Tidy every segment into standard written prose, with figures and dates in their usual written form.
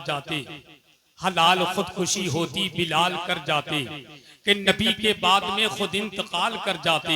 जाते, हलाल खुदकुशी होती बिलाल कर जाते, कि नबी के बाद में खुद इंतकाल कर जाते,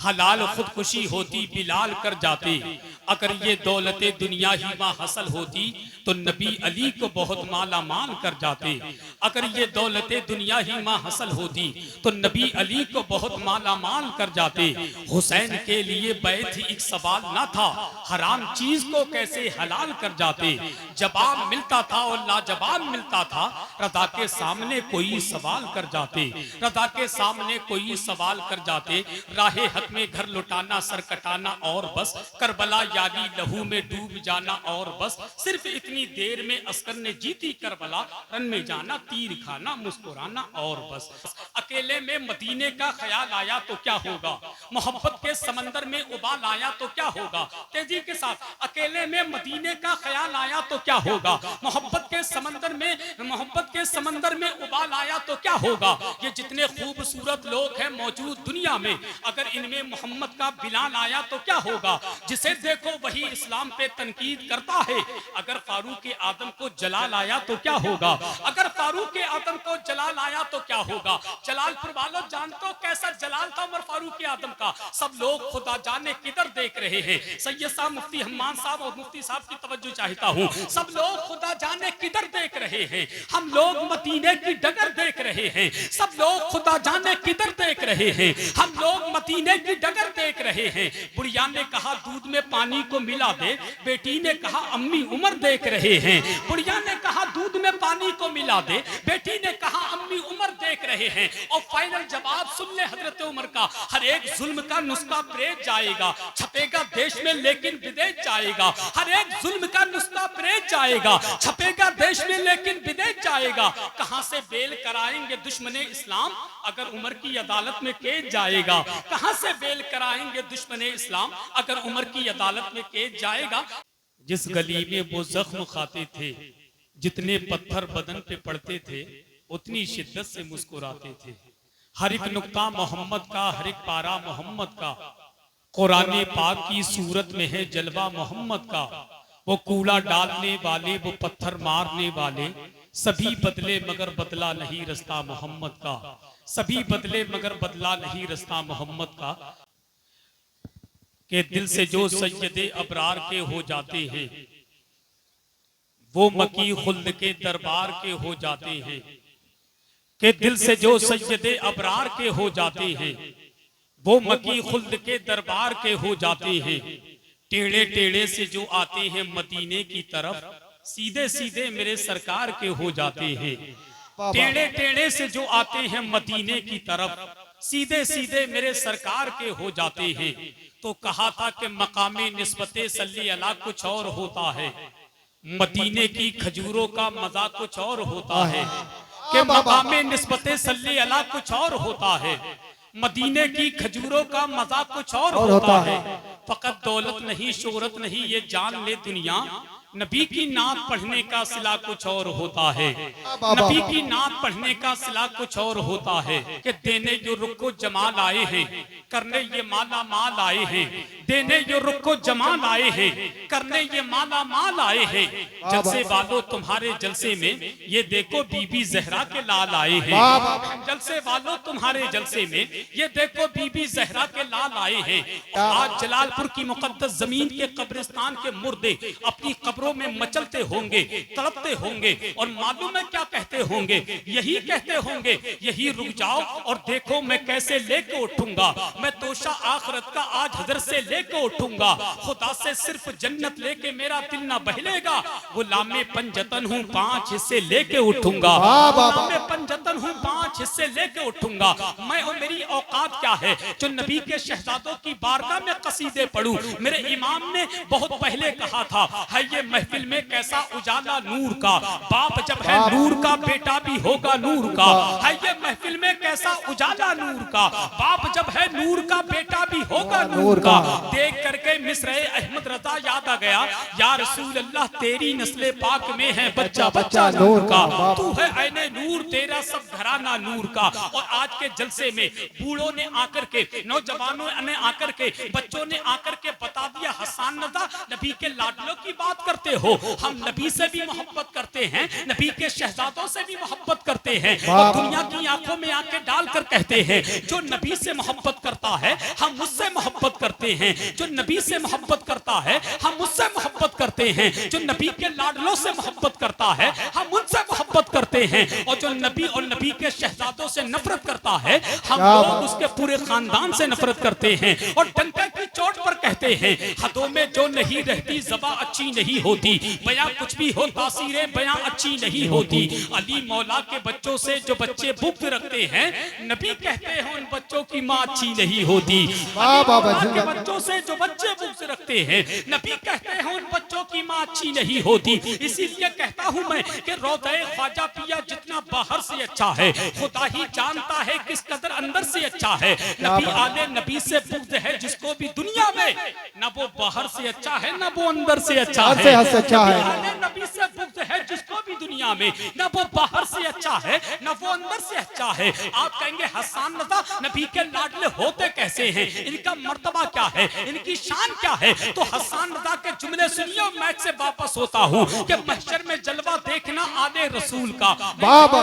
हलाल खुदकुशी होती बिलाल कर जाते। अगर ये दौलत दुनिया ही मां हासिल होती तो नबी अली को बहुत माला माल कर जाते। अगर ये दौलत दुनिया ही मां हासिल होती तो नबी अली को बहुत माला माल कर जाते। हुसैन के लिए बैत ही एक सवाल ना था, हराम चीज को कैसे हलाल कर जाते। जवाब मिलता था और लाजवाब मिलता था, रज़ा के सामने कोई सवाल कर जाते, रज़ा के सामने कोई सवाल कर जाते। राहे हक में घर लुटाना, सर कटाना और बस, करबला यानी लहू में डूब जाना और बस। सिर्फ इतनी देर में अस्कर ने जीती करबला, रन में जाना, तीर खाना, मुस्कुराना और बस। अकेले में मदीने का ख्याल आया तो क्या होगा, मोहब्बत के समंदर में उबाल आया तो क्या होगा। तेजी के साथ, अकेले में मदीने का ख्याल आया तो क्या होगा, मोहब्बत के समंदर में उबाल आया तो क्या होगा। ये जितने खूबसूरत लोग हैं मौजूद दुनिया में, अगर इनमें मोहम्मद का बिलाल आया तो क्या होगा। जिसे देखो वही इस्लाम पे तनकीद करता है। अगर फारूक आदम को जलाल आया तो क्या होगा, अगर फारूक आदम को जलाल आया तो क्या होगा। जलालपुर वालों जानते हो कैसा जलाल था उमर फारूक आदम का। सब लोग खुदा जाने किधर देख रहे हैं। सैयद साहब, मुफ्ती हम्मान साहब और मुफ्ती साहब की तवज्जो चाहता हूँ। सब लोग खुदा जाने किधर देख रहे हैं, हम लोग मदीने की डगर देख रहे हैं। सब लोग खुदा जाने किधर देख रहे हैं, हम लोग मदीने की डगर देख रहे हैं। बुढ़िया ने कहा दूध में पानी को मिला दे, बेटी ने कहा अम्मी उमर देख रहे हैं। बुढ़िया ने कहा दूध में पानी को मिला दे, बेटी ने कहा अम्मी उमर देख रहे हैं। और फाइनल जवाब सुन ले हजरत उमर का, हर एक जुल्म का नुस्खा प्रेज जाएगा, छपेगा देश में लेकिन विदेश जाएगा। हर एक जुल्म का नुस्खा प्रेज जाएगा, छपेगा देश में लेकिन विदेश जाएगा। कहां से बेल कराएंगे दुश्मने इस्लाम, अगर उमर की अदालत में केस जाएगा। कहां से बेल कराएंगे दुश्मने इस्लाम, अगर उमर की अदालत में केस जाएगा। जिस गली में वो जख्म खाते थे, जितने पत्थर बदन पे पड़ते थे, उतनी शिद्दत से मुस्कुराते थे। हर एक नुक्ता मोहम्मद का, हर एक पारा मोहम्मद का, कुरान पाक की सूरत में है जलवा मोहम्मद का। वो कूड़ा डालने वाले, वो पत्थर मारने वाले, सभी बदले मगर बदला नहीं रास्ता मोहम्मद का। सभी बदले मगर बदला नहीं रास्ता मोहम्मद का। के दिल से जो सैयदे अबरार के हो जाते हैं, वो मकी खुल्द के दरबार के हो जाते हैं। के दिल से जो सैयदे अबरार के हो जाते हैं, वो मकी खुल्द के दरबार के हो जाते हैं। टेढ़े टेढ़े से जो आते हैं मदीने की तरफ, सीधे सीधे मेरे सरकार के हो जाते हैं। टेढ़े टेढ़े से जो आते हैं मदीने की तरफ, सीधे सीधे मेरे सरकार के हो जाते हैं। तो कहा था कि मकामे निस्बते सल्ली अला कुछ और होता है, मदीने की खजूरों का मजा कुछ और होता है। कि मकामे निस्बते सल्ली अला कुछ और होता है, मदीने की खजूरों का मजा कुछ और होता है। फकत दौलत नहीं, शोहरत नहीं, ये जान ले दुनिया, नबी की नात पढ़ने का सिला कुछ और होता है। नबी की नात पढ़ने का सिला कुछ और होता है। कि देने जो रुख को जमाल आए हैं, करने ये माला माल आए हैं। देने जो रुख को जमाल आए हैं, करने ये माला माल आए हैं। जलसे वालों तुम्हारे जलसे में, ये देखो बीबी जहरा के लाल आए हैं। जलसे वालों तुम्हारे जलसे में, ये देखो बीबी जहरा के लाल आए हैं। आज जलालपुर की मुकद्दस जमीन के कब्रिस्तान के मुर्दे अपनी कब्रों में मचलते होंगे, तड़पते होंगे, और मालूम है क्या कहते होंगे, यही कहते होंगे, यही रुक जाओ और देखो मैं कैसे लेके उठूंगा। मैं तोशा आखिरत का आज हजर से लेके उठूंगा। खुदा से सिर्फ जन्नत लेके मेरा दिल ना बहलेगा। गुलामे पंजतन हूँ 5 हिस्से लेके उठूंगा। गुलामे पंजतन हूँ 5 हिस्से लेके उठूंगा। मैं और मेरी औकात क्या है जो नबी के शहजादों की बारगाह में कसीदे पढ़ूं। मेरे इमाम ने बहुत पहले कहा था, है ये महफिल में कैसा उजाला नूर का, बाप जब है नूर का बेटा भी होगा नूर का। है ये महफिल में कैसा उजाला नूर का, बाप जब है नूर का बेटा भी होगा नूर का। देख करके मिस्रे अहमद रजा याद आ गया, या रसूल अल्लाह तेरी नस्ले पाक में है बच्चा बच्चा नूर का। तू है ऐने नूर तेरा सब घराना नूर का। और आज के जलसे में बूढ़ों ने आकर के, नौजवानों ने आकर के, बच्चों ने आकर के बता दिया हसन रजा नबी के लाडलों की बात करते हो। हम नबी से भी मोहब्बत करते हैं, नबी के शहजादों से भी मोहब्बत करते हैं और दुनिया की आंखों में आंखें डालकर कहते हैं जो नबी से मोहब्बत करता है हम उससे मोहब्बत करते हैं, जो नबी से मोहब्बत करता है हम उससे मोहब्बत करते हैं, जो नबी के लाडलों से मोहब्बत करता है हम उनसे मोहब्बत करते हैं, और जो नबी और नबी के शहजादों से नफरत करता है हम लोग उसके पूरे खानदान से नफरत करते हैं। और डंके की चोट पर कहते हैं हदों में जो नहीं रहती ज़बां अच्छी नहीं होती, बयां कुछ भी हो तासीरें बयां अच्छी नहीं होती। अली मौला के बच्चों से जो बच्चे बुग़्ज़ रखते हैं नबी कहते हैं उन बच्चों की माँ अच्छी नहीं होती। अली मौला के बच्चों से जो बच्चे बुग़्ज़ रखते हैं नबी कहते हैं उन बच्चों की माँ अच्छी नहीं होती। इसीलिए कहता हूं मैं कि रोज़े ख्वाजा पिया जितना बाहर से अच्छा है खुदा ही जानता है किस कदर अंदर से अच्छा है। नबी आले नबी से बुग़्ज़ है जिसको भी दुनिया में, न वो बाहर से अच्छा है न वो अंदर से अच्छा है। नबी से बुग़्ज़ है जिसको भी दुनिया में, न वो बाहर से अच्छा है न वो अंदर से अच्छा है। आप कहेंगे हसन रज़ा नबी के लाडले होते कैसे हैं, इनका मर्तबा क्या है, इनकी शान क्या है? तो हसन रज़ा के जुमले सुनिए और मैं से वापस होता हूँ कि महशर में जलवा देखना आले रसूल का।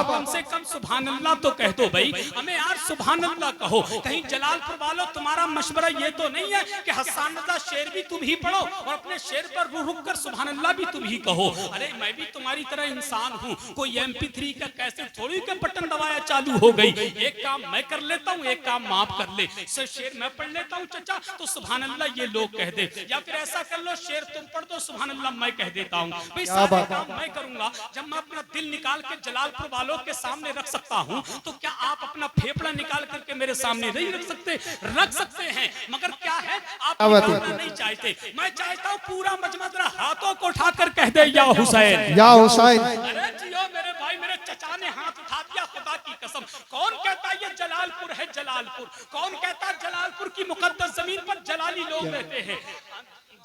कम से कम सुभान अल्लाह तो कह दो भाई, हमें यार सुभान अल्लाह कहो। कहीं जलालपुर वालों तुम्हारा मशवरा ये तो नहीं है कि हसन रज़ा शेर भी तुम ही पढ़ो और अपने शेर पर रुक कर सुभान अल्लाह भी तुम ही कहो। अरे मैं भी तुम्हारी तरह इंसान हूँ, कोई MP3 का कैसेट थोड़ी के बटन दबाया चालू हो गई। एक काम मैं कर लेता हूँ, एक काम माफ कर ले। शेर मैं पढ़ लेता हूँ चचा तो सुभान अल्लाह ये लोग कह दे, या फिर ऐसा कर लो शेर तुम पढ़ दो सुभान अल्लाह मैं कह देता हूँ। भाई सारे काम मैं करूंगा। जब मैं अपना दिल निकाल के जलालपुर वालों के सामने रख सकता हूँ तो क्या आप अपना फेफड़ा निकाल करके मेरे सामने नहीं रख सकते? रख सकते हैं, मगर क्या है आप निकालना नहीं चाहते। मैं चाहता हूँ पूरा मजमा जरा हाथों को उठाकर कह दे या हुसैन, या हुसैन। अरे जियो मेरे भाई, मेरे चचा ने हाथ उठा दिया, खुदा की कसम। कौन कहता है ये जलालपुर है? जलालपुर कौन कहता है? जलालपुर की मुकद्दस जमीन पर जलाली लोग रहते हैं,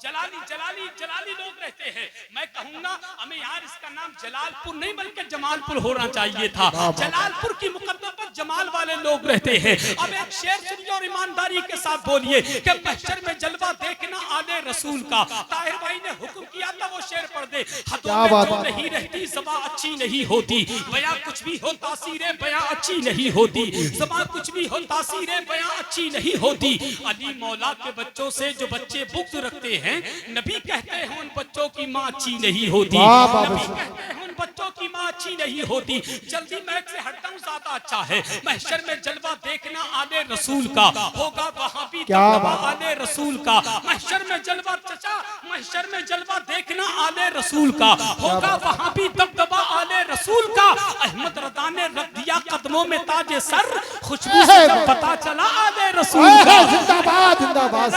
जलाली जलाली जलाली लोग रहते हैं। मैं कहूंगा हमें यार इसका नाम जलालपुर नहीं बल्कि जमालपुर होना चाहिए था। जलालपुर की मुकद्दस पर जमाल वाले लोग रहते हैं। अब एक शेर सुनिए और ईमानदारी के साथ बोलिए कि महशर में जलवा देखना आले रसूल का। ताहिर भाई ने हुक्म किया था वो शेर पढ़ दे। हदों में जो नहीं रहती ज़बां अच्छी नहीं होती, बयां कुछ भी हो तासीरें बयां अच्छी नहीं होती, ज़बां कुछ भी हो तासीरें बयां अच्छी नहीं होती। अली मौला के बच्चों से जो बच्चे बुग़्ज़ रखते हैं नबी कहते हैं उन बच्चों की माँ अच्छी नहीं होती। नबी कहते हैं उन बच्चों की माँ अच्छी नहीं होती। जल्दी मैक से हटता हूँ, ज्यादा अच्छा है। महशर में जलवा देखना आले रसूल का होगा, वहाँ भी दबदबा आले रसूल का। महशर में जलवा चचा, महशर में जलवा देखना आले रसूल का होगा, वहाँ भी दबदबा आले रसूल का। अहमद रज़ा ने रख दिया कदमों में ताजे सर, खुशबू से जब पता चला आले रसूल का। जिंदाबाद जिंदाबाद,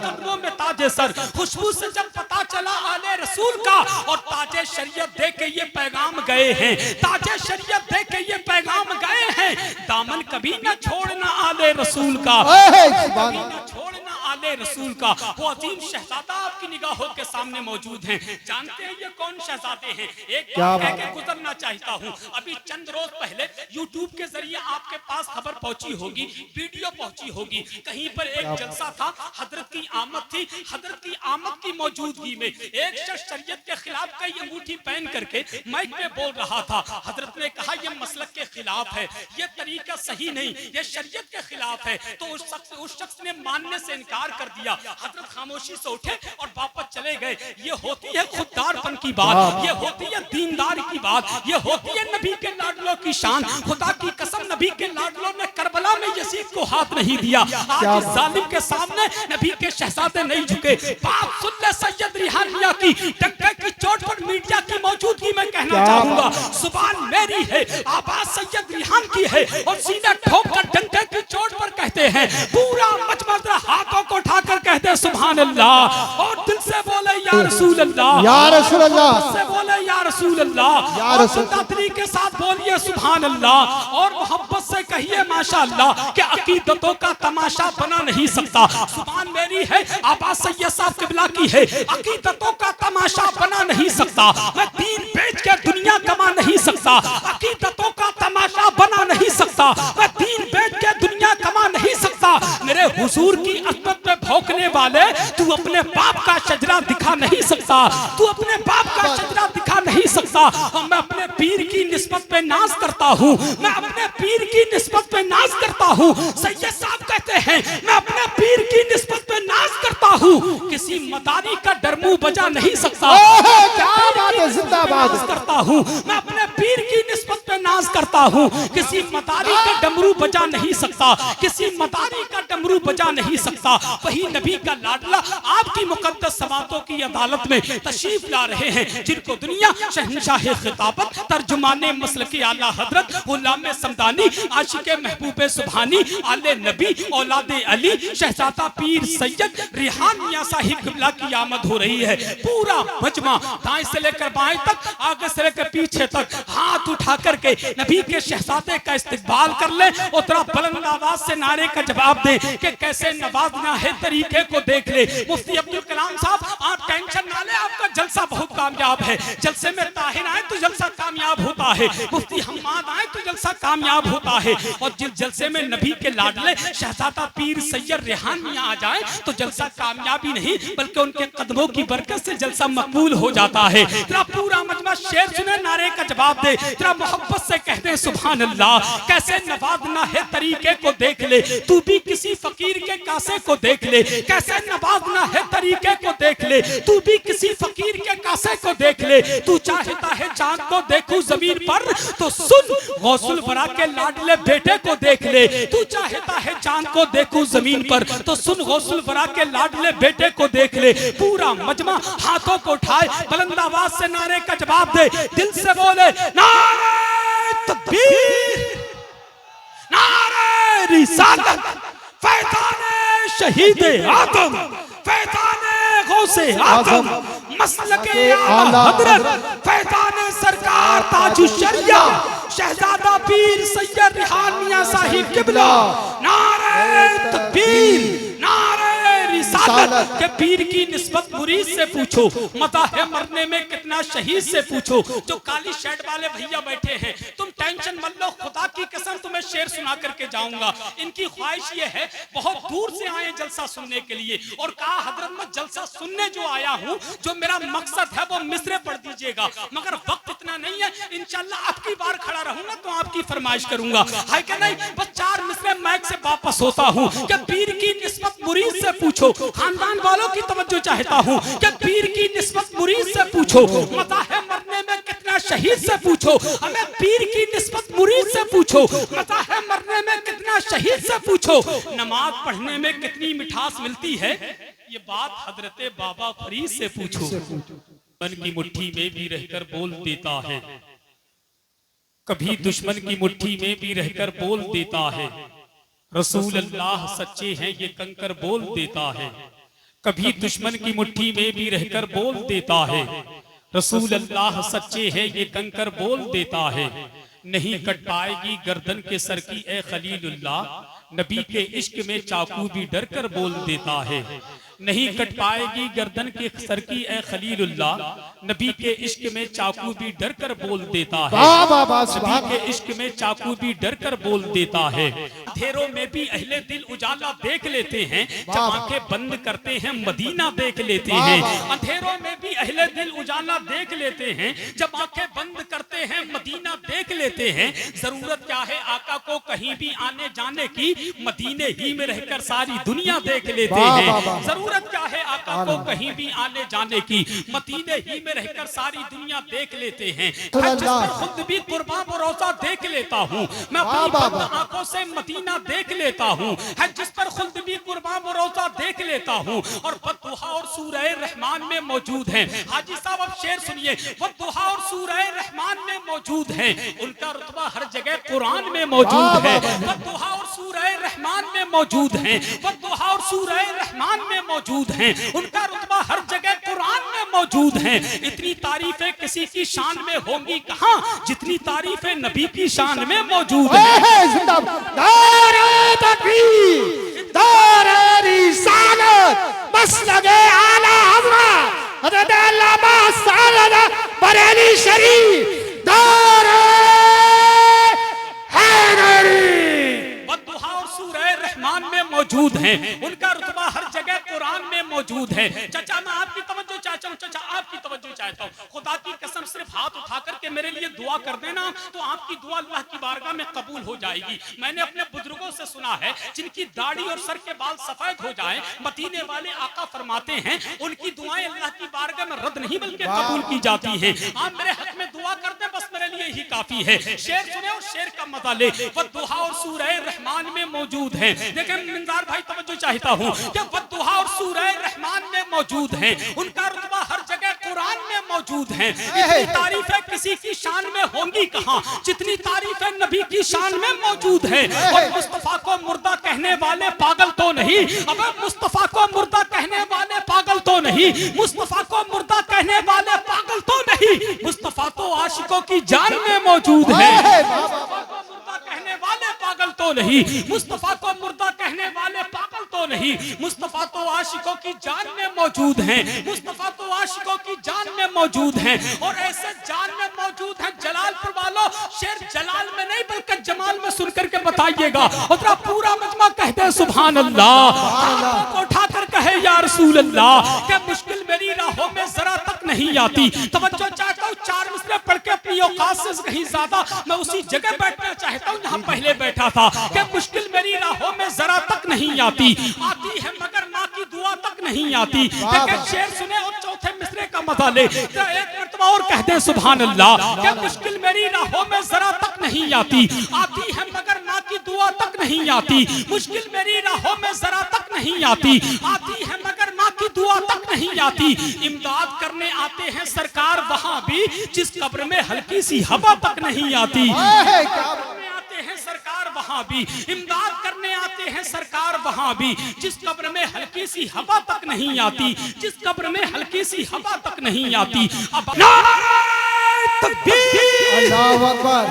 कदमों में ताजे सर, खुशबू से जब पता चला आले रसूल का। और ताजे शरीयत दे के ये पैगाम गए हैं, ताजे शरीयत दे के ये पैगाम गए हैं। दामन कभी न छोड़ना आले रसूल का, कभी न छोड़ना आले रसूल का। वो अजीम शहजादा आपकी निगाहों के सामने मौजूद हैं। जानते हैं ये कौन शहजादे हैं? एक बात कह के गुजरना चाहता हूँ। अभी चंद रोज पहले यूट्यूब के जरिए आपके पास खबर पहुंची होगी, वीडियो पहुंची होगी। कहीं पर एक जलसा था, हजरत की आमद थी। हजरत की आमद की मौजूदगी में एक शख्स शरीयत के खिलाफ कई अंगूठी पहन करके माइक पे बोल रहा था। हजरत ने कहा यह मसलक के खिलाफ है, यह तरीका सही नहीं, यह शरीयत के खिलाफ है। तो उस शख्स ने मानने से इनकार कर दिया। हजरत खामोशी से उठे और वापस चले गए। ये होती है खुददारपन की बात, ये होती है दीनदारी की बात, ये होती है नबी के लाडलों की शान। खुदा की कसम नबी के लाडलों ने करबला में यजीद को हाथ नहीं दिया। आज इस जालिम के सामने नबी के शहजादे नहीं झुके। बात सुन ले सैयद रिहान मियां की, डंके की चोट पर मीडिया की मौजूदगी में कहना चाहूंगा, जुबान मेरी है, आवाज सैयद रिहान की है। और सीधा ठोक कर डंके की चोट पर कहते हैं, पूरा मजमा हाथों को उठाकर कहते हैं सुभान अल्लाह। और दिल से बोले या रसूल अल्लाह, या रसूल अल्लाह, से बोले या रसूल अल्लाह, या रसूल के साथ बोलिए सुभान अल्लाह। और मोहब्बत से कहिए माशाअल्लाह कि अकीदतों का तमाशा बना नहीं सकता। जुबान मेरी है, आवाज सैयद साहब किबला की है, अकीदतों का तमाशा बना नहीं सकता। मैं दीन बेच के दुनिया कमा नहीं सकता। अकीदतों का तमाशा सकता, मैं दीन बेच के दुनिया कमा नहीं सकता। मेरे हुजूर की अजमत पे भौंकने वाले, तू अपने बाप का शजरा दिखा नहीं सकता, तू अपने बाप का शजरा दिखा नहीं सकता। और मैं अपने पीर की निस्बत पे नाज करता हूँ, मैं अपने पीर की निस्बत पे नाज करता हूँ। सैयद साहब कहते हैं मैं अपने पीर की निस्बत पे नाज करता हूँ, किसी मदारी का डरमू बजा नहीं सकता। क्या बात है, जिंदाबाद करता हूँ, मैं अपने पीर की निस्बत पे नाज करता हूँ, किसी मदारी का डमरू बजा नहीं सकता, किसी मदारी का डमरू बजा नहीं सकता। वही नबी का लाडला आपकी मुकद्दस समातों की अदालत में तशरीफ ला रहे हैं, जिनको दुनिया शहंशाह खिताबत, तर्जुमाने मसलकी आला हजरत, गुलाम समदानी, आशिक महबूब सुभानी, आले नबी, औलादे अली, शहजादा पीर सैयद रिहान मियां साहिब किबला की आमद हो रही है। पूरा मजमा दाएं से लेकर बाएं तक, आगे से लेकर पीछे तक हाथ उठा करके नबी के शहजादे का इस्तकबाल कर ले और थोड़ा बुलंद आवाज से नारे का जवाब दे कि कैसे नवाजना है तरीके को देख ले। मुफ्ती अब्दुल कलाम साहब, आप टेंशन ना ले, आपका जलसा बहुत कामयाब है। जलसे में ताहिर आए तो जलसा कामयाब होता है, मुफ्ती हम्माद आए तो जलसा कामयाब होता है, और जिस जलसे में नबी के लाडले शहजादा पीर सैयद रेहान मियां आ जाए तो जलसा कामयाबी नहीं बल्कि उनके कदमों की बरकत से जलसा मकबूल हो जाता है। तेरा पूरा मजमा शेर सुने, नारे का जवाब दे, तेरा मोहब्बत से कहते हैं सुभान अल्लाह। कैसे नवाजना है तरीके को देख ले, तू भी किसी फकीर के कासे को देख ले। कैसे नवाजना है तरीके को देख ले, तू भी किसी फकीर के कासे को देख ले। तू चाहता है चांद को देखूं जमीन पर तो सुन गौसुल वरा के लाडले बेटे को देख ले। तू चाहता है चांद को देखूं जमीन पर तो सुन गौसुल वरा के लाडले बेटे को देख ले। पूरा मजमा हाथों को उठाए, बुलंद आवाज से नारे का जवाब दे, दिल से बोले नारे तकबीर, नारे रिसालत, फैज़ाने शहीद आदम, फैज़ाने गौसे आदम, मसलके आला हजरत, फैज़ाने सरकार ताजुश्शरिया, शहजादा पीर सैयद रिहान मियां साहिब किबला। नारे तकबीर, नारे रिसालत के पीर की निस्बत मुरीद से पूछो, मता है मरने में कितना शहीद से पूछो। जो काली शर्ट वाले भैया बैठे हैं, तुम टेंशन मत लो, खुदा की कसम तुम्हें शेर सुना करके जाऊंगा। इनकी ख्वाहिश ये है बहुत दूर से आए जलसा सुनने के लिए, और कहा हजरत मैं जलसा सुनने जो आया हूँ, जो मेरा मकसद है वो मिसरे पढ़ दीजिएगा, मगर वक्त इतना नहीं है। इंशाल्लाह अब की बार खड़ा रहूंगा तो आपकी फरमाइश करूंगा, है कि नहीं। बस 4 मिसरे माइक से वापस होता हूँ कि पीर की निस्बत मुरीद से पूछो, खानदान वालों की तवज्जो चाहता हूँ कि पीर की निस्बत मुरीद से पूछो, मता है मरने में कितना शहीद से पूछो। हमें पीर की निस्बत मुरीद से पूछो, मता है मरने में कितना शहीद से पूछो। नमाज पढ़ने में कितनी मिठास मिलती है, ये बात हजरत बाबा फरीद से पूछो। मन की मुट्ठी में भी रहकर बोल देता है, कभी दुश्मन की मुट्ठी में भी रहकर बोल देता है। रसूल अल्लाह सच्चे हैं ये कंकर बोल देता है, कभी दुश्मन की मुट्ठी में भी रहकर बोल देता है। रसूल अल्लाह सच्चे हैं ये कंकर बोल देता है। नहीं कट पाएगी गर्दन के सर की ए खलीलुल्लाह, नबी के इश्क में चाकू भी डर कर बोल देता है। नहीं कट पाएगी गर्दन के सर की ए खलीलुल्लाह, नबी के इश्क में चाकू भी डर कर बोल देता है। नबी के इश्क में चाकू भी डर कर बोल देता है। अंधेरों में भी अहले दिल उजाला देख लेते हैं, जब आंखें बंद करते हैं मदीना देख लेते हैं। अंधेरों में भी अहले दिल उजाला देख लेते हैं, जब आंखें बंद करते हैं मदीना देख लेते हैं। जरूरत क्या है आका को कहीं भी आने जाने की, मदीने ही में रहकर सारी दुनिया देख लेते हैं। जरूरत क्या है आका को कहीं भी आने जाने की, मदीने ही में रहकर सारी दुनिया देख लेते हैं। खुद भी कुर्बान भरोसा देख लेता हूँ, मैं अपनी बंद आंखों से मदीना देख लेता हूँ, है जिस पर खुद भी कुर्बान भरोसा देख लेता हूँ। और बद्दुहा और सूरह रहमान में मौजूद हैं। हाजी साहब अब शेर सुनिए, बद्दुहा और सूरह रहमान में मौजूद हैं, उनका रुतबा हर जगह कुरान में मौजूद है। बद्दुहा और सूरह रहमान में मौजूद हैं, बद्दुहा और सूरह रहमान में मौजूद हैं, उनका रुतबा हर जगह कुरान में मौजूद है। इतनी तारीफें किसी की शान में होंगी कहां, जितनी तारीफें नबी की शान में मौजूद है। नारे तकबीर, नारे रिसालत, मसलके आला हज़रत हज़रत अल्लामा सालना बरेली शरीफ, नारे हैदरी। मौजूद हैं, उनका रुतबा हर जगह कुरान में मौजूद है। चाचा मैं आपकी तवज्जो चाहता हूँ, चाचा आपकी तवज्जो चाहता हूँ, खुदा की कसम सिर्फ हाथ उठा करके मेरे लिए दुआ कर देना तो आपकी दुआ अल्लाह की बारगाह में कबूल हो जाएगी। मैंने अपने बुजुर्गों से सुना है जिनकी दाढ़ी और सर के बाल सफेद हो जाए, मदीने वाले आका फरमाते हैं उनकी दुआएं अल्लाह की बारगाह में रद्द नहीं बल्कि कबूल की जाती हैं। आप मेरे हक में दुआ कर दे बस मेरे लिए ही काफी है। शेर सुने और शेर का मजा ले, वद्दुहा और सूरह रहमान में मौजूद है। देखें मिंदार भाई तवज्जो चाहता हूँ कि वद्दुहा और सूरह रहमान में मौजूद है, उनका रुतबा हर जगह कुरान में मौजूद है। इतनी तारीफें किसी की शान में होंगी कहाँ जितनी तारीफें नबी की शान में मौजूद है। और मुस्तफा को मुर्दा कहने वाले पागल तो नहीं, अब मुस्तफा को मुर्दा कहने वाले पागल तो नहीं, मुस्तफा को मुर्दा कहने वाले पागल तो नहीं, मुस्तफा तो आशिकों की जान में मौजूद है। मुस्तफा को मुर्दा कहने वाले पागल तो नहीं, मुस्तफा को मुर्दा कहने वाले पागल तो नहीं, मुस्तफा तो आशिकों की जान में मौजूद है, मुस्तफा तो आशिकों की जान में मौजूद है। और ऐसे जान में मौजूद है जलालपुर वालों, शेर जलाल में नहीं बल्कि जमाल में सुन करके बताइएगा। और पूरा मजमा कहते हैं सुभान अल्लाह, को उठा कर कहे या रसूल अल्लाह, क्या मुश्किल मेरी राहों में जरा तक नहीं आती। तवज्जो चाहता हूँ, 4 मिसरे पढ़ के अपनी औकात से कहीं ज्यादा मैं उसी जगह बैठना चाहता हूँ जहाँ पहले बैठा था। क्या मुश्किल मेरी राहों में जरा तक नहीं आती, आती है मगर माँ की दुआ तक नहीं आती। लेकिन शेर सुने और चौथे मिसरे का मजा ले, एक मरतबा और कहते हैं सुभान अल्लाह, क्या मुश्किल मेरी राहों में जरा तक नहीं आती, आती है मगर माँ की दुआ तक नहीं आती। मुश्किल मेरी राहों में जरा तक नहीं आती, आती है मगर माँ की दुआ तक नहीं आती। इमदाद करने आते हैं सरकार वहाँ भी जिस कब्र में हल्की सी हवा तक नहीं आती। आते हैं सरकार वहाँ भी, इमदाद करने आते हैं सरकार वहाँ भी जिस कब्र में हल्की सी हवा तक नहीं आती, जिस कब्र में हल्की सी हवा तक नहीं आती। अब अल्लाहु अकबर।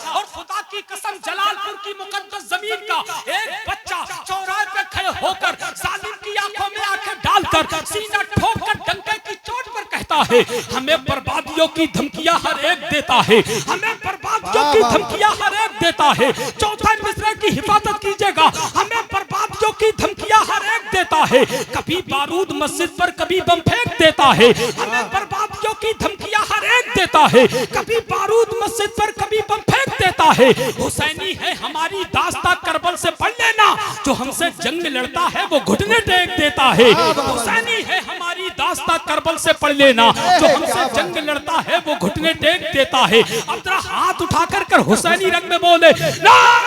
और खुदा की कसम जलालपुर की मुकद्दस जमीन का एक बच्चा चौराहे पे खड़े होकर जालिम की आंखों में आंखें डालकर सीना ठोककर डंके की चोट पर कहता है हमें बर्बादियों की धमकियां हर एक देता है, हमें बर्बादियों की धमकियां हर एक देता है। चौथा मिसरे की हिफाजत कीजिएगा, हमें बर्बादियों की धमकियां हर एक देता है। कभी बारूद मस्जिद पर कभी बम फेंक देता है, हमें बर्बादियों की धमकियां हर एक देता है। कभी बारूद मस्जिद पर कभी बम फेंक देता है। हुसैनी है हमारी दास्ता करबल से पढ़ लेना, जो हमसे जंग लड़ता है वो घुटने टेक देता है। हुसैनी है हमारी दास्ता करबल से पढ़ लेना, जो हमसे जंग लड़ता है वो घुटने टेक देता है। अब जरा हाथ उठाकर कर हुसैनी रंग में बोले अल्लाहु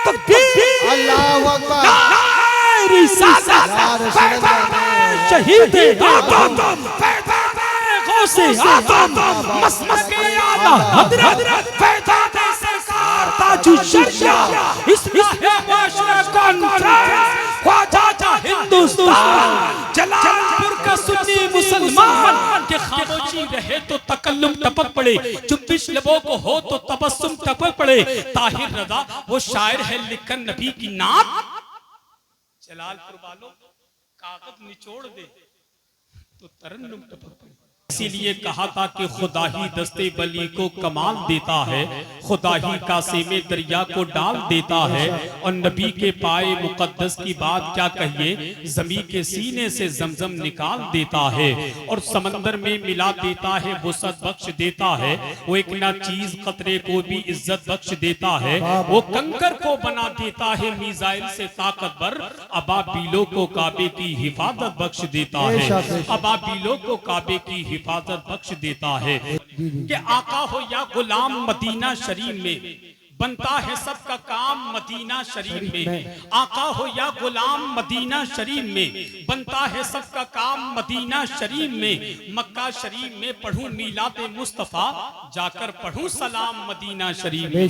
अकबर। शहीद जलालपुर का सुन्नी मुसलमान के खामोशी रहे तो तकल्लुम टपक पड़े, चुप्पिश लबों को हो तो तबस्सुम टपक पड़े। ताहिर रज़ा वो शायर है लिखन नबी की नात। जलालपुर वालों कागज निचोड़ दे तो तरन्नुम टपक पड़े। इसीलिए कहा था कि खुदा ही दस्ते बली को कमाल देता है, खुदा ही कासे में दरिया को डाल देता है। और नबी के पाए मुकद्दस की बात क्या कहिए, ज़मीं के सीने से जमजम निकाल देता है और समंदर में मिला देता है, वुसअत बख्श देता है। वो एक ना चीज कतरे को भी इज्जत बख्श देता है, वो कंकर को बना देता है मीज़ाइल से ताकतवर। अबाबीलों को काबे की हिफाजत बख्श देता है, अबाबीलों को काबे की हिफाजत बख्श देता है। कि आका हो या गुलाम मदीना शरीफ में बनता है सबका काम मदीना शरीफ में। आका हो या गुलाम मदीना शरीफ में बनता है सबका काम मदीना शरीफ में। मक्का शरीफ में पढ़ूं मीलाद मुस्तफा, जाकर पढ़ूं सलाम मदीना शरीफ में।